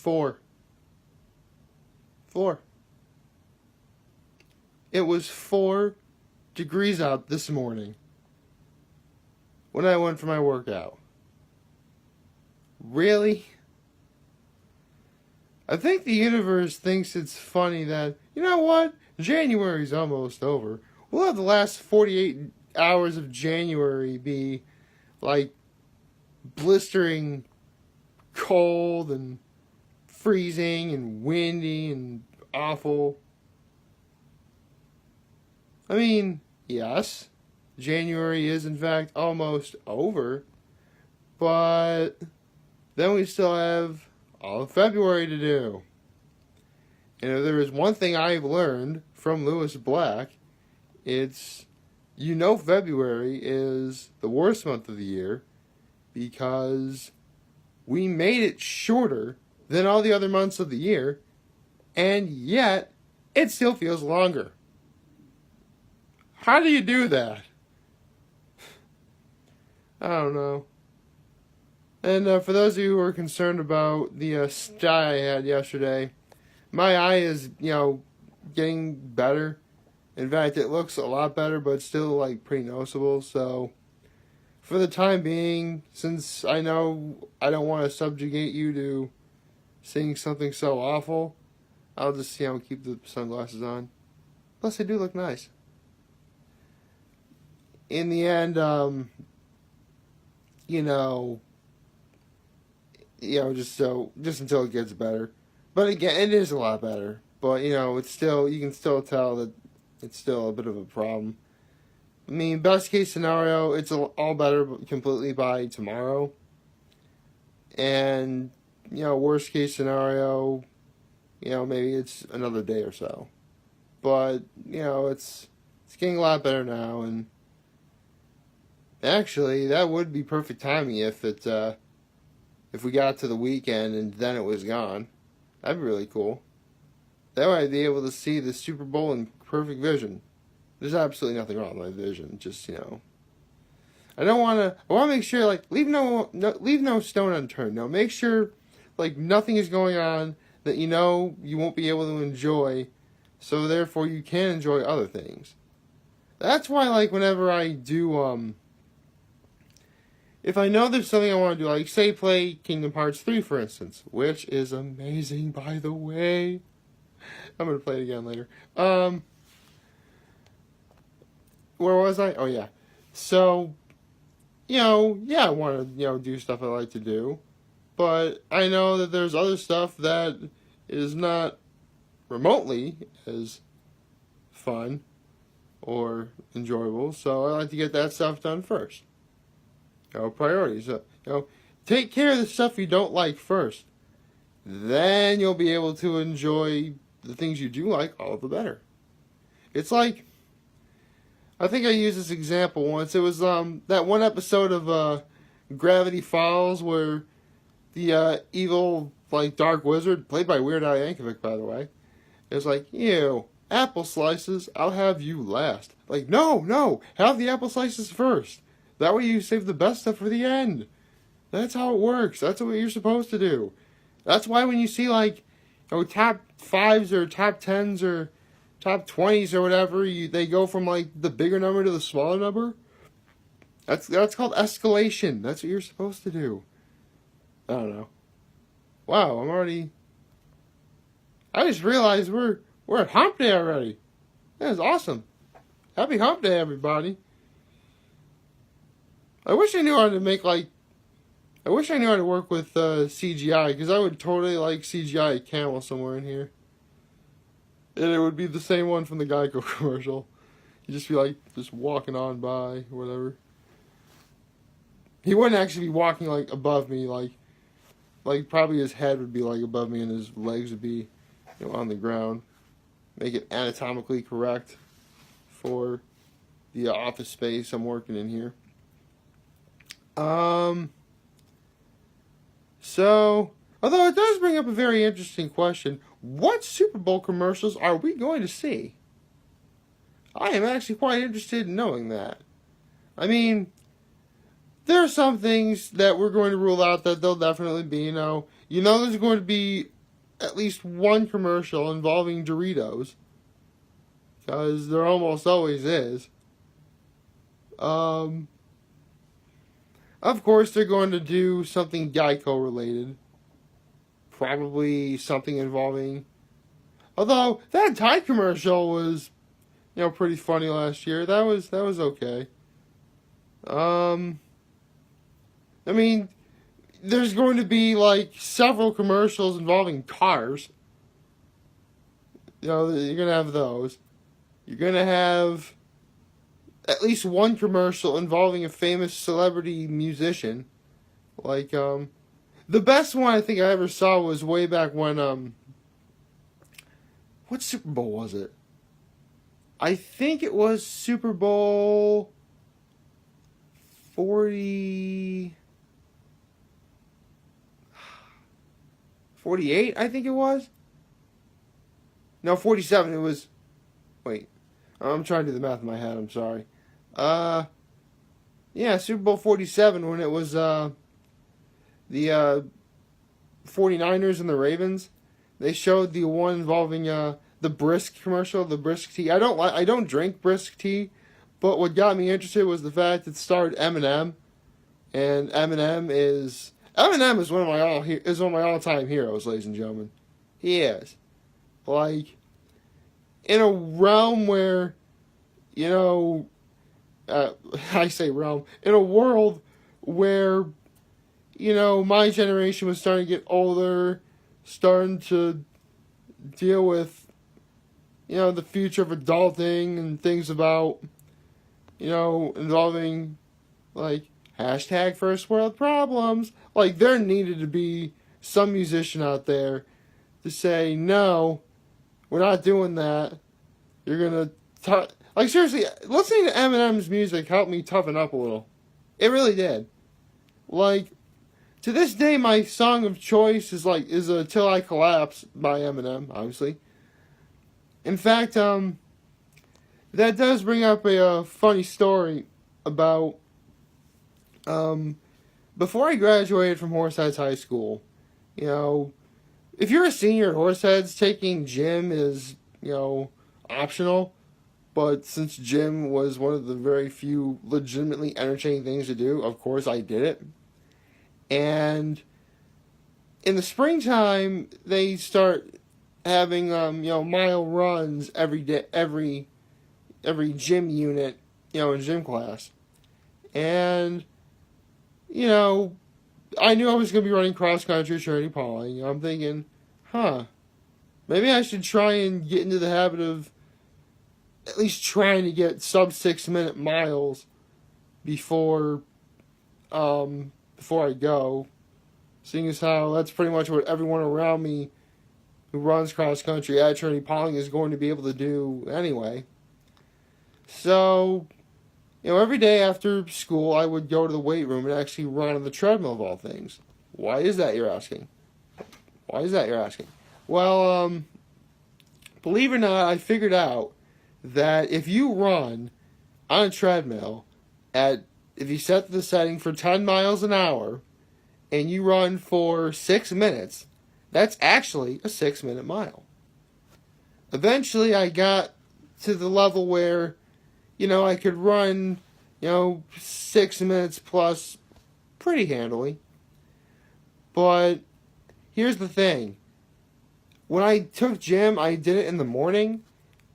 4. 4. It was 4 degrees out this morning when I went for my workout. Really? I think the universe thinks it's funny that, you know what? January's almost over. We'll have the last 48 hours of January be like blistering cold and freezing and windy and awful. I mean, yes, January is in fact almost over, but then we still have all of February to do. And if there is one thing I've learned from Lewis Black, it's, February is the worst month of the year because we made it shorter than all the other months of the year, and yet it still feels longer. How do you do that? I don't know. And for those of you who are concerned about the sty I had yesterday, my eye is, getting better. In fact, it looks a lot better, but it's still, pretty noticeable. So, for the time being, since I know I don't want to subjugate you to seeing something so awful, I'll just, keep the sunglasses on. Plus, they do look nice. In the end, just until it gets better. But again, it is a lot better. But, it's still, you can still tell that it's still a bit of a problem. I mean, best case scenario, it's all better completely by tomorrow. And, worst case scenario, maybe it's another day or so. But, it's getting a lot better now. And actually, that would be perfect timing if we got to the weekend and then it was gone. That'd be really cool. That way I'd be able to see the Super Bowl in perfect vision. There's absolutely nothing wrong with my vision. Just, I want to make sure, leave no stone unturned. Now, make sure, nothing is going on that you won't be able to enjoy, so therefore you can enjoy other things. That's why, whenever I do, if I know there's something I want to do, say play Kingdom Hearts 3, for instance, which is amazing, by the way. I'm going to play it again later. Where was I? Oh, yeah. So, I want to, do stuff I like to do. But I know that there's other stuff that is not remotely as fun or enjoyable. So I like to get that stuff done first. Priorities. Take care of the stuff you don't like first. Then you'll be able to enjoy the things you do like all the better. It's like, I think I used this example once. It was that one episode of Gravity Falls where the evil dark wizard, played by Weird Al Yankovic, by the way, is ew, apple slices, I'll have you last. No, have the apple slices first. That way you save the best stuff for the end. That's how it works. That's what you're supposed to do. That's why when you see top 5s or top 10s or top 20s or whatever, they go from the bigger number to the smaller number. That's called escalation. That's what you're supposed to do. I don't know. Wow, I just realized we're at Hump Day already. That is awesome. Happy Hump Day, everybody. I wish I knew how to work with CGI, because I would totally CGI a camel somewhere in here. And it would be the same one from the Geico commercial. You'd just be just walking on by, or whatever. He wouldn't actually be walking above me, probably his head would be above me and his legs would be on the ground. Make it anatomically correct for the office space I'm working in here. So, although it does bring up a very interesting question, what Super Bowl commercials are we going to see? I am actually quite interested in knowing that. I mean, there are some things that we're going to rule out that there'll definitely be, there's going to be at least one commercial involving Doritos, because there almost always is. Um, of course, they're going to do something Geico related. Probably something involving. Although that Tide commercial was, pretty funny last year. That was okay. Um, I mean, there's going to be like several commercials involving cars. You're gonna have those. You're gonna have at least one commercial involving a famous celebrity musician. Like the best one I think I ever saw was way back when what Super Bowl was it? I think it was Super Bowl 40 48, I think it was. No, 47. It was. Wait, I'm trying to do the math in my head. I'm sorry. Uh, yeah, Super Bowl 47 when it was the 49ers and the Ravens. They showed the one involving the Brisk commercial, the Brisk tea. I don't drink Brisk tea, but what got me interested was the fact it starred Eminem, and Eminem is one of my all-time heroes, ladies and gentlemen. He is. Like, in a realm where, you know, I say realm, in a world where, my generation was starting to get older, starting to deal with, the future of adulting and things about, involving, like, hashtag first world problems. Like, there needed to be some musician out there to say, no, we're not doing that. You're going to... Like, seriously, listening to Eminem's music helped me toughen up a little. It really did. Like, to this day, my song of choice is Till I Collapse by Eminem, obviously. In fact, that does bring up a funny story about... before I graduated from Horseheads High School, if you're a senior at Horseheads, taking gym is, optional. But since gym was one of the very few legitimately entertaining things to do, of course I did it. And in the springtime, they start having, mile runs every day, every gym unit, in gym class. And, I knew I was going to be running cross country at Trinity Pawling. I'm thinking, maybe I should try and get into the habit of at least trying to get sub 6 minute miles before I go. Seeing as how that's pretty much what everyone around me who runs cross country at Trinity Pawling is going to be able to do anyway. So, every day after school I would go to the weight room and actually run on the treadmill of all things. Why is that, you're asking? Well, believe it or not, I figured out that if you run on a treadmill if you set the setting for 10 miles an hour and you run for 6 minutes, that's actually a 6-minute mile. Eventually I got to the level where, I could run, 6 minutes plus pretty handily. But here's the thing. When I took gym, I did it in the morning.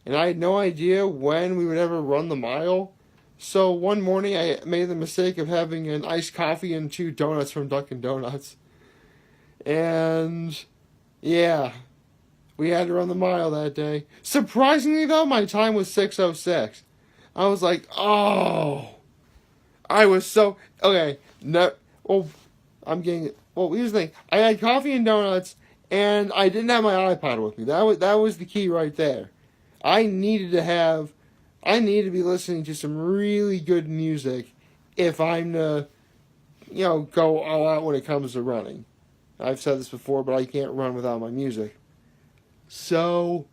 And I had no idea when we would ever run the mile. So one morning I made the mistake of having an iced coffee and 2 donuts from Dunkin' Donuts. And yeah, we had to run the mile that day. Surprisingly though, my time was 6:06. I was like, oh. I was so... Okay, no... Well, here's the thing. I had coffee and donuts, and I didn't have my iPod with me. That was the key right there. I needed to be listening to some really good music if I'm to, go all out when it comes to running. I've said this before, but I can't run without my music. So,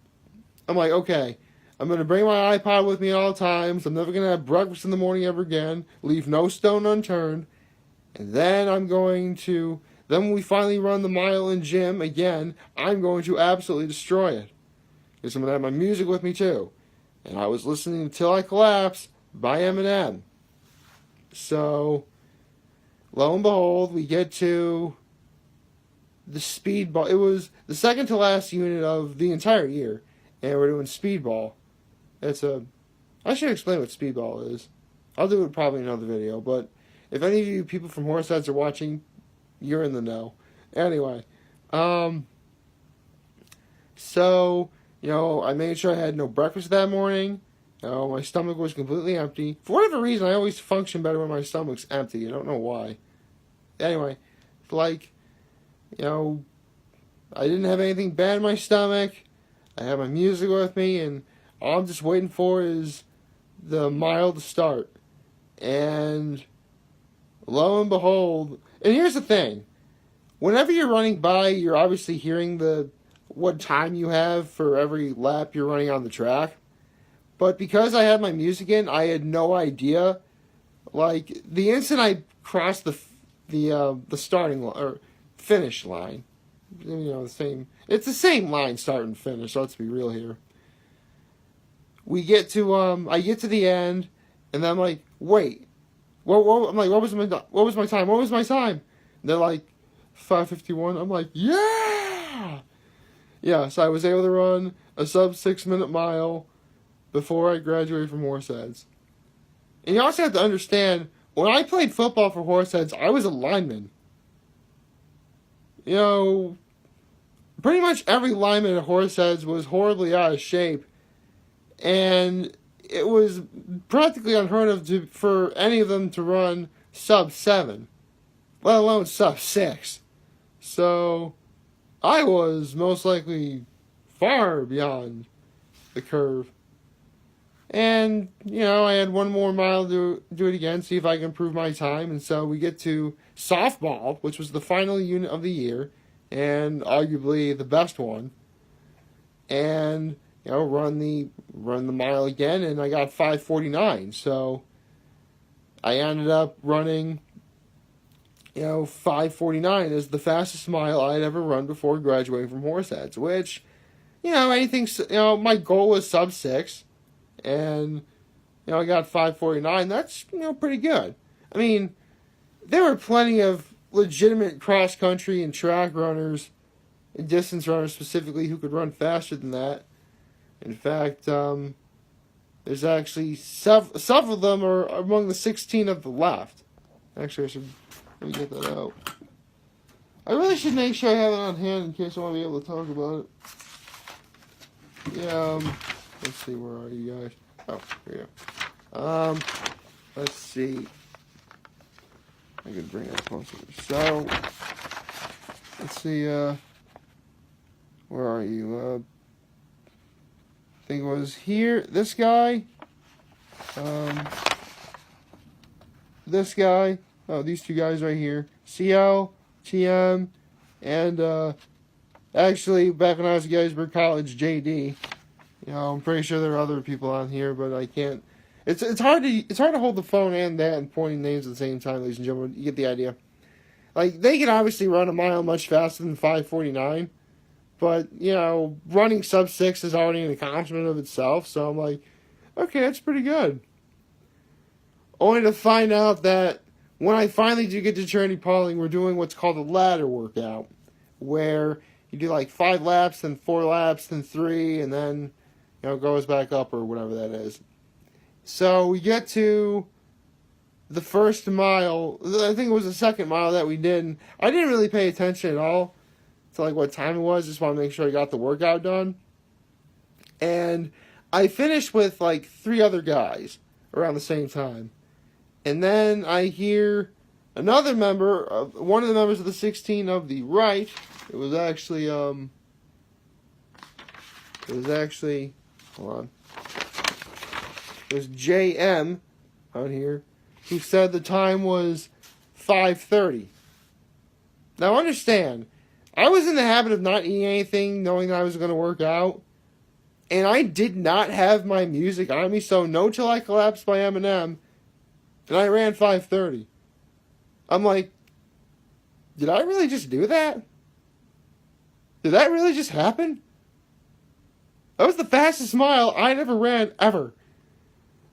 I'm like, okay, I'm going to bring my iPod with me at all times. I'm never going to have breakfast in the morning ever again. Leave no stone unturned. And then I'm going to Then when we finally run the mile in gym again, I'm going to absolutely destroy it. Because I'm going to have my music with me too. And I was listening to Till I Collapse by Eminem. So, lo and behold, we get to the speedball. It was the second to last unit of the entire year. And we're doing speedball. I should explain what speedball is. I'll do it probably in another video. But if any of you people from Horseheads are watching, you're in the know. Anyway. So, I made sure I had no breakfast that morning. My stomach was completely empty. For whatever reason, I always function better when my stomach's empty. I don't know why. Anyway, I didn't have anything bad in my stomach. I had my music with me, and all I'm just waiting for is the mile to start. And lo and behold, and here's the thing. Whenever you're running by, you're obviously hearing what time you have for every lap you're running on the track. But because I had my music in, I had no idea. Like, the instant I crossed the starting line, or finish line, it's the same line, start and finish, so let's be real here. I get to the end, and then I'm like, wait, I'm like, what was my time? What was my time? And they're like, 5:51. I'm like, yeah! Yeah, so I was able to run a sub 6 minute mile before I graduated from Horseheads. And you also have to understand, when I played football for Horseheads, I was a lineman. Pretty much every lineman at Horseheads was horribly out of shape. And it was practically unheard of for any of them to run sub 7, let alone sub 6. So, I was most likely far beyond the curve. And, I had one more mile to do it again, see if I can improve my time. And so we get to softball, which was the final unit of the year, and arguably the best one. And, run the mile again, and I got 5:49. So I ended up running, 5:49 is the fastest mile I had ever run before graduating from Horseheads, which, my goal was sub 6. And, I got 5:49. That's, pretty good. I mean, there were plenty of legitimate cross-country and track runners, and distance runners specifically, who could run faster than that. In fact, there's actually several of them are among the 16 of the left. Actually, let me get that out. I really should make sure I have it on hand in case I want to be able to talk about it. Yeah, let's see, where are you guys? Oh, here you go. Let's see. I can bring that closer. So, let's see, where are you? I think it was here. This guy. This guy. Oh, these two guys right here. CL, TM, and, actually, back when I was at Gettysburg College, JD. I'm pretty sure there are other people on here, but I can't. It's hard to hold the phone and that and pointing names at the same time, ladies and gentlemen. You get the idea. Like, they can obviously run a mile much faster than 5:49, but running sub 6 is already an accomplishment of itself. So I'm like, okay, that's pretty good. Only to find out that when I finally do get to Trinity Pauling, we're doing what's called a ladder workout, where you do like 5 laps, then 4 laps, then 3, and then goes back up or whatever that is. So we get to the first mile. I think it was the second mile that we did. And I didn't really pay attention at all to what time it was. Just want to make sure I got the workout done. And I finished with 3 other guys around the same time. And then I hear another one of the members of the 16 of the right. It was actually, hold on. It was JM on here, who said the time was 5:30. Now understand, I was in the habit of not eating anything, knowing that I was going to work out, and I did not have my music on me, so no Till I Collapse by Eminem, and I ran 5:30. I'm like, Did I really just do that? Did that really just happen? That was the fastest mile I ever ran, ever.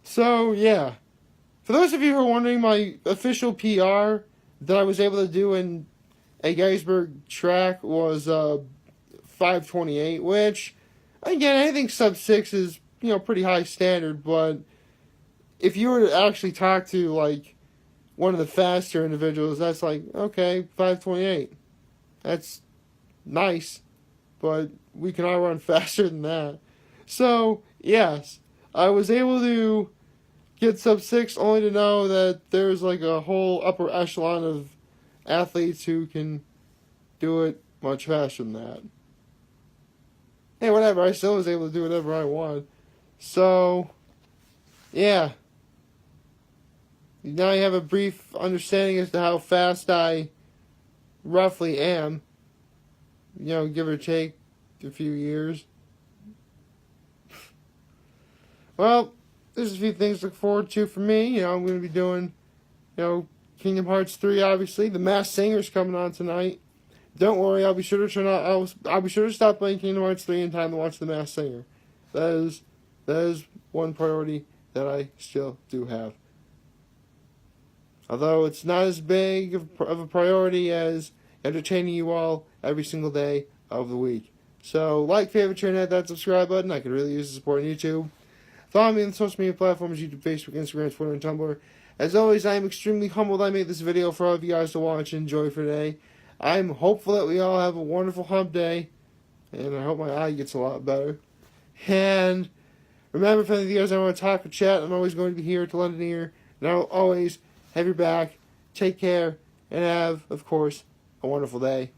So, yeah. For those of you who are wondering, my official PR that I was able to do in a Gettysburg track was 5:28, which, again, I think sub 6 is, pretty high standard, but if you were to actually talk to, like, one of the faster individuals, that's like, okay, 5:28. That's nice, but we can all run faster than that. So, yes, I was able to get sub 6 only to know that there's like a whole upper echelon of athletes who can do it much faster than that. Hey, whatever, I still was able to do whatever I want. So, yeah. Now you have a brief understanding as to how fast I roughly am. Give or take a few years. Well, there's a few things to look forward to for me. I'm going to be doing, Kingdom Hearts 3, obviously. The Masked Singer's coming on tonight. Don't worry, I'll be sure to I'll be sure to stop playing Kingdom Hearts 3 in time to watch The Masked Singer. That is one priority that I still do have. Although it's not as big of a priority as entertaining you all every single day of the week. So, like, favorite, share, and hit that subscribe button. I could really use the support on YouTube. Follow me on the social media platforms, YouTube, Facebook, Instagram, Twitter, and Tumblr. As always, I am extremely humbled I made this video for all of you guys to watch and enjoy for today. I'm hopeful that we all have a wonderful hump day, and I hope my eye gets a lot better. And remember, for any of you guys I want to talk or chat, I'm always going to be here to lend an ear, and I'll always have your back. Take care, and have, of course, a wonderful day.